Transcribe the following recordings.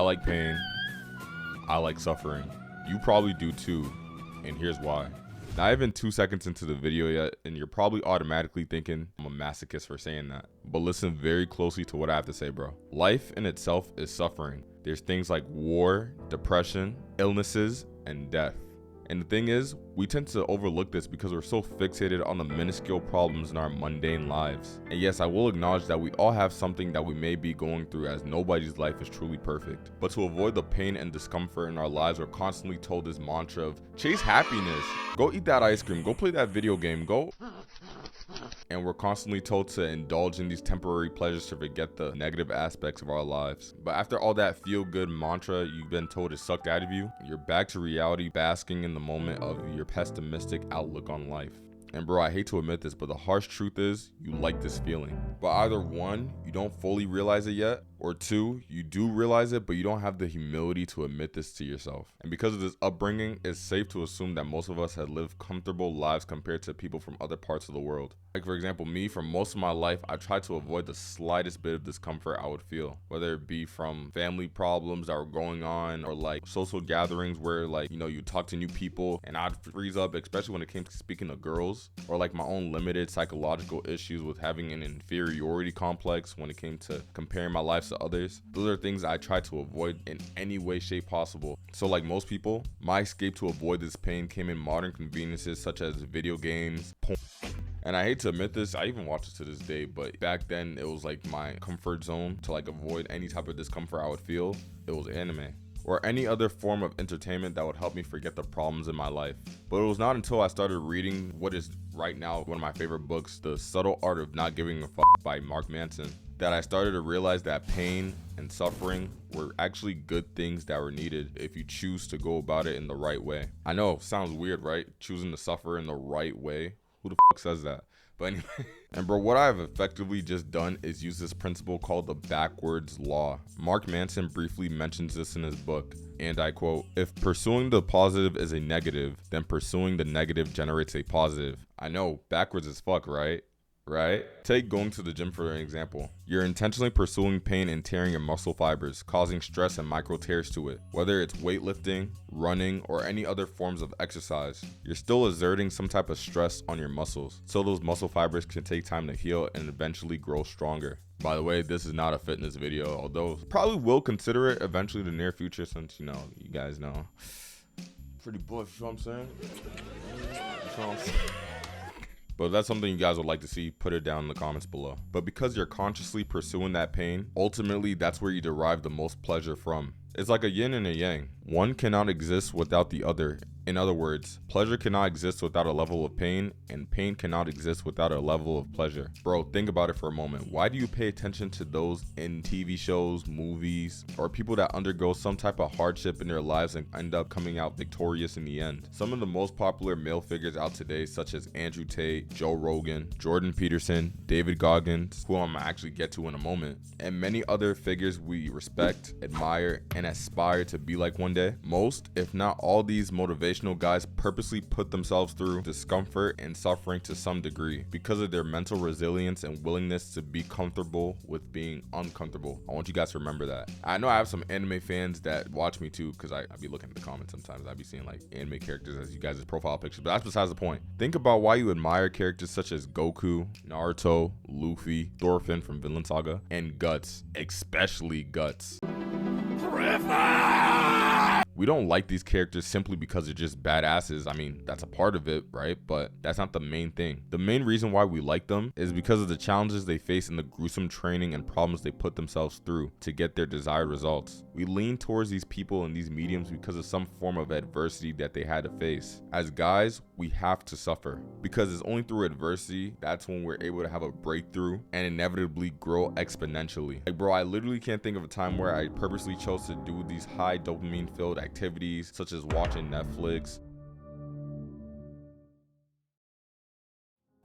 like pain. I like suffering. You probably do too, and here's why. Not even 2 seconds into the video yet, and you're probably automatically thinking I'm a masochist for saying that. But listen very closely to what I have to say, bro. Life in itself is suffering. There's things like war, depression, illnesses, and death. And the thing is, we tend to overlook this because we're so fixated on the minuscule problems in our mundane lives. And yes, I will acknowledge that we all have something that we may be going through, as nobody's life is truly perfect. But to avoid the pain and discomfort in our lives, we're constantly told this mantra of chase happiness. Go eat that ice cream, go play that video game, go. And we're constantly told to indulge in these temporary pleasures to forget the negative aspects of our lives. But after all that feel-good mantra you've been told is sucked out of you, you're back to reality, basking in the moment of your pessimistic outlook on life. And bro, I hate to admit this, but the harsh truth is you like this feeling. But either one, you don't fully realize it yet, or two, you do realize it, but you don't have the humility to admit this to yourself. And because of this upbringing, it's safe to assume that most of us have lived comfortable lives compared to people from other parts of the world. Like for example, me, for most of my life, I tried to avoid the slightest bit of discomfort I would feel, whether it be from family problems that were going on, or like social gatherings where like, you know, you talk to new people and I'd freeze up, especially when it came to speaking to girls, or like my own limited psychological issues with having an inferiority complex when it came to comparing my life to others. Those are things I try to avoid in any way, shape possible. So like most people, my escape to avoid this pain came in modern conveniences such as video games, porn. And I hate to admit this, I even watch it to this day, but back then it was like my comfort zone to like avoid any type of discomfort I would feel. It was anime or any other form of entertainment that would help me forget the problems in my life. But it was not until I started reading what is right now one of my favorite books, The Subtle Art of Not Giving a Fuck by Mark Manson, that I started to realize that pain and suffering were actually good things that were needed if you choose to go about it in the right way. I know, sounds weird, right? Choosing to suffer in the right way. Who the fuck says that? But anyway, and bro, what I've effectively just done is use this principle called the backwards law. Mark Manson briefly mentions this in his book, and I quote, "If pursuing the positive is a negative, then pursuing the negative generates a positive." I know, backwards as fuck, right? Take going to the gym for an example. You're intentionally pursuing pain and tearing your muscle fibers, causing stress and micro tears to it. Whether it's weightlifting, running, or any other forms of exercise, you're still exerting some type of stress on your muscles, so those muscle fibers can take time to heal and eventually grow stronger. By the way, this is not a fitness video, although probably will consider it eventually in the near future, since, you know, you guys know. Pretty buff, you know what I'm saying? You know what I'm saying? But if that's something you guys would like to see, put it down in the comments below. But because you're consciously pursuing that pain, ultimately that's where you derive the most pleasure from. It's like a yin and a yang. One cannot exist without the other. In other words, pleasure cannot exist without a level of pain, and pain cannot exist without a level of pleasure. Bro, think about it for a moment. Why do you pay attention to those in TV shows, movies, or people that undergo some type of hardship in their lives and end up coming out victorious in the end? Some of the most popular male figures out today, such as Andrew Tate, Joe Rogan, Jordan Peterson, David Goggins, who I'm gonna actually get to in a moment, and many other figures we respect, admire, and aspire to be like one day. Most, if not all, these motivational guys purposely put themselves through discomfort and suffering to some degree because of their mental resilience and willingness to be comfortable with being uncomfortable. I want you guys to remember that. I know I have some anime fans that watch me too, because I be looking at the comments sometimes. I be seeing like anime characters as you guys' profile pictures, but that's besides the point. Think about why you admire characters such as Goku, Naruto, Luffy, Thorfinn from Vinland Saga, and Guts, especially Guts. We don't like these characters simply because they're just badasses. I mean, that's a part of it, right? But that's not the main thing. The main reason why we like them is because of the challenges they face and the gruesome training and problems they put themselves through to get their desired results. We lean towards these people and these mediums because of some form of adversity that they had to face. As guys, we have to suffer because it's only through adversity that's when we're able to have a breakthrough and inevitably grow exponentially. Like bro, I literally can't think of a time where I purposely chose to do these high dopamine filled activities such as watching Netflix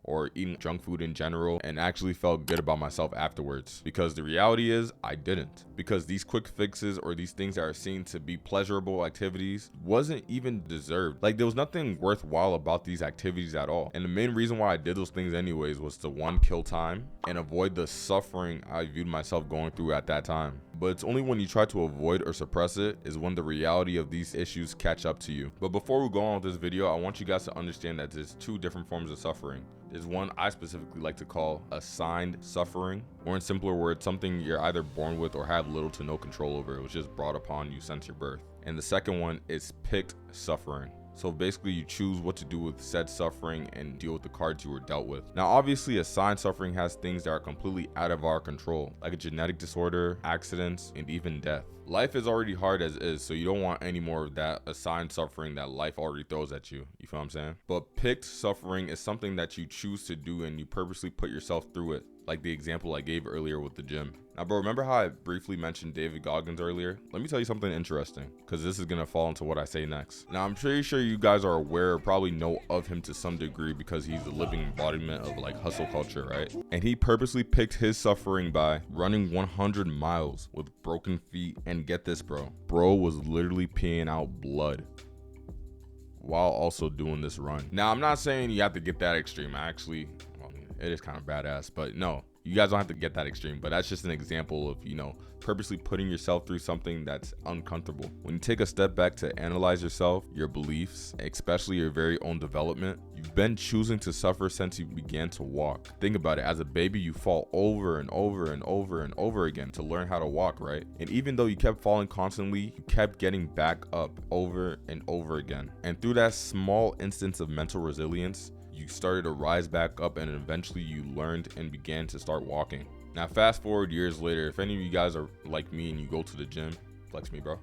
or eating junk food in general and actually felt good about myself afterwards. Because the reality is I didn't. Because these quick fixes or these things that are seen to be pleasurable activities wasn't even deserved. Like there was nothing worthwhile about these activities at all. And the main reason why I did those things anyways was to one, kill time and avoid the suffering I viewed myself going through at that time. But it's only when you try to avoid or suppress it is when the reality of these issues catch up to you. But before we go on with this video, I want you guys to understand that there's two different forms of suffering. There's one I specifically like to call assigned suffering, or in simpler words, something you're either born with or have little to no control over. It was just brought upon you since your birth. And the second one is picked suffering. So basically you choose what to do with said suffering and deal with the cards you were dealt with. Now obviously assigned suffering has things that are completely out of our control, like a genetic disorder, accidents, and even death. Life is already hard as is, so you don't want any more of that assigned suffering that life already throws at you. You feel what I'm saying? But picked suffering is something that you choose to do and you purposely put yourself through it. Like the example I gave earlier with the gym. Now, bro, remember how I briefly mentioned David Goggins earlier? Let me tell you something interesting, because this is going to fall into what I say next. Now, I'm pretty sure you guys are aware or probably know of him to some degree because he's the living embodiment of like hustle culture, right? And he purposely picked his suffering by running 100 miles with broken feet. And get this, bro was literally peeing out blood while also doing this run. Now, I'm not saying you have to get that extreme. Actually, well, it is kind of badass, but no, you guys don't have to get that extreme. But that's just an example of, you know, purposely putting yourself through something that's uncomfortable. When you take a step back to analyze yourself, your beliefs, especially your very own development, you've been choosing to suffer since you began to walk. Think about it. As a baby, you fall over and over and over and over again to learn how to walk, right? And even though you kept falling constantly, you kept getting back up over and over again. And through that small instance of mental resilience, you started to rise back up and eventually you learned and began to start walking. Now, fast forward years later, if any of you guys are like me and you go to the gym, flex me, bro,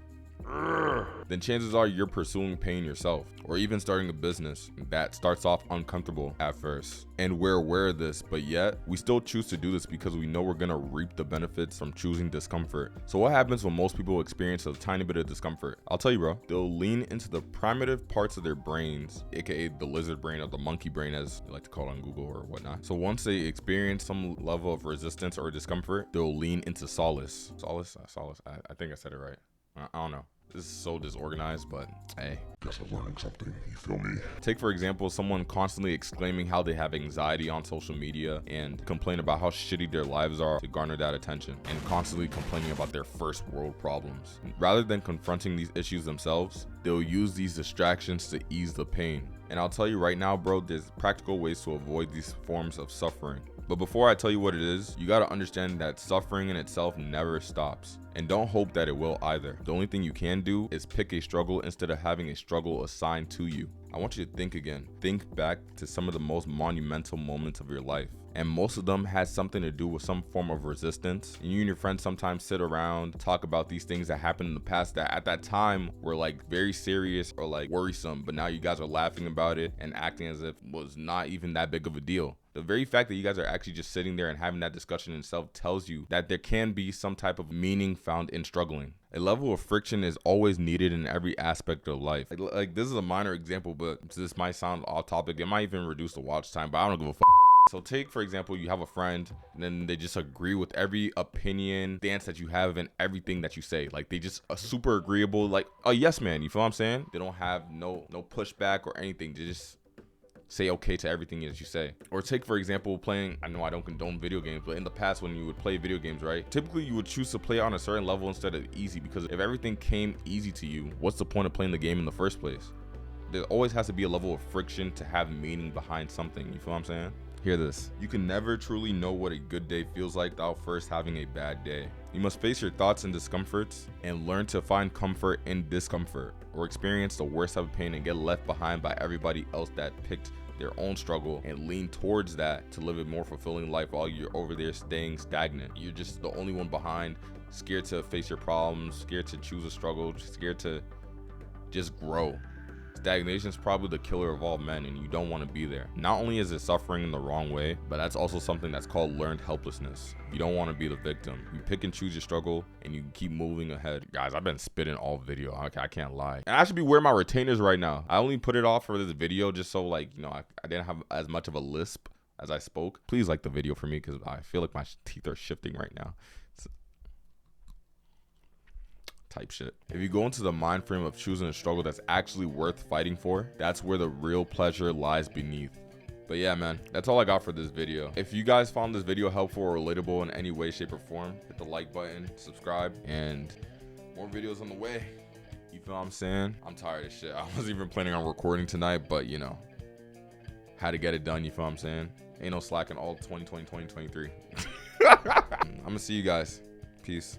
then chances are you're pursuing pain yourself, or even starting a business that starts off uncomfortable at first. And we're aware of this, but yet we still choose to do this because we know we're gonna reap the benefits from choosing discomfort. So what happens when most people experience a tiny bit of discomfort? I'll tell you, bro, they'll lean into the primitive parts of their brains, aka the lizard brain or the monkey brain, as you like to call it on Google or whatnot. So once they experience some level of resistance or discomfort, they'll lean into solace. I think I said it right. I don't know. This is so disorganized, but hey. Guess I'm learning something, you feel me? Take, for example, someone constantly exclaiming how they have anxiety on social media and complain about how shitty their lives are to garner that attention, and constantly complaining about their first world problems. Rather than confronting these issues themselves, they'll use these distractions to ease the pain. And I'll tell you right now, bro, there's practical ways to avoid these forms of suffering. But before I tell you what it is, you gotta understand that suffering in itself never stops. And don't hope that it will either. The only thing you can do is pick a struggle instead of having a struggle assigned to you. I want you to think again. Think back to some of the most monumental moments of your life. And most of them had something to do with some form of resistance. And you and your friends sometimes sit around, talk about these things that happened in the past that at that time were like very serious or like worrisome. But now you guys are laughing about it and acting as if it was not even that big of a deal. The very fact that you guys are actually just sitting there and having that discussion in itself tells you that there can be some type of meaning found in struggling. A level of friction is always needed in every aspect of life. Like this is a minor example, but this might sound off topic. It might even reduce the watch time, but I don't give a fuck. So take, for example, you have a friend and then they just agree with every opinion, stance that you have and everything that you say. Like they just are super agreeable, like a yes man, you feel what I'm saying? They don't have no pushback or anything. They just say okay to everything that you say. Or take, for example, playing, I know I don't condone video games, but in the past when you would play video games, right? Typically you would choose to play on a certain level instead of easy, because if everything came easy to you, what's the point of playing the game in the first place? There always has to be a level of friction to have meaning behind something, you feel what I'm saying? Hear this. You can never truly know what a good day feels like without first having a bad day. You must face your thoughts and discomforts and learn to find comfort in discomfort, or experience the worst type of pain and get left behind by everybody else that picked their own struggle and lean towards that to live a more fulfilling life while you're over there staying stagnant. You're just the only one behind, scared to face your problems, scared to choose a struggle, scared to just grow. Stagnation is probably the killer of all men, and you don't want to be there. Not only is it suffering in the wrong way, but that's also something that's called learned helplessness. You don't want to be the victim. You pick and choose your struggle and you keep moving ahead. Guys, I've been spitting all video. I can't lie. And I should be wearing my retainers right now. I only put it off for this video just so, like, you know, I didn't have as much of a lisp as I spoke. Please like the video for me because I feel like my teeth are shifting right now. Type shit. If you go into the mind frame of choosing a struggle that's actually worth fighting for, that's where the real pleasure lies beneath. But yeah, man, that's all I got for this video. If you guys found this video helpful or relatable in any way, shape, or form, hit the like button, subscribe, and more videos on the way. You feel what I'm saying? I'm tired of shit. I wasn't even planning on recording tonight, but you know, had to get it done. You feel what I'm saying? Ain't no slacking all 2020, 2023. I'm gonna see you guys. Peace.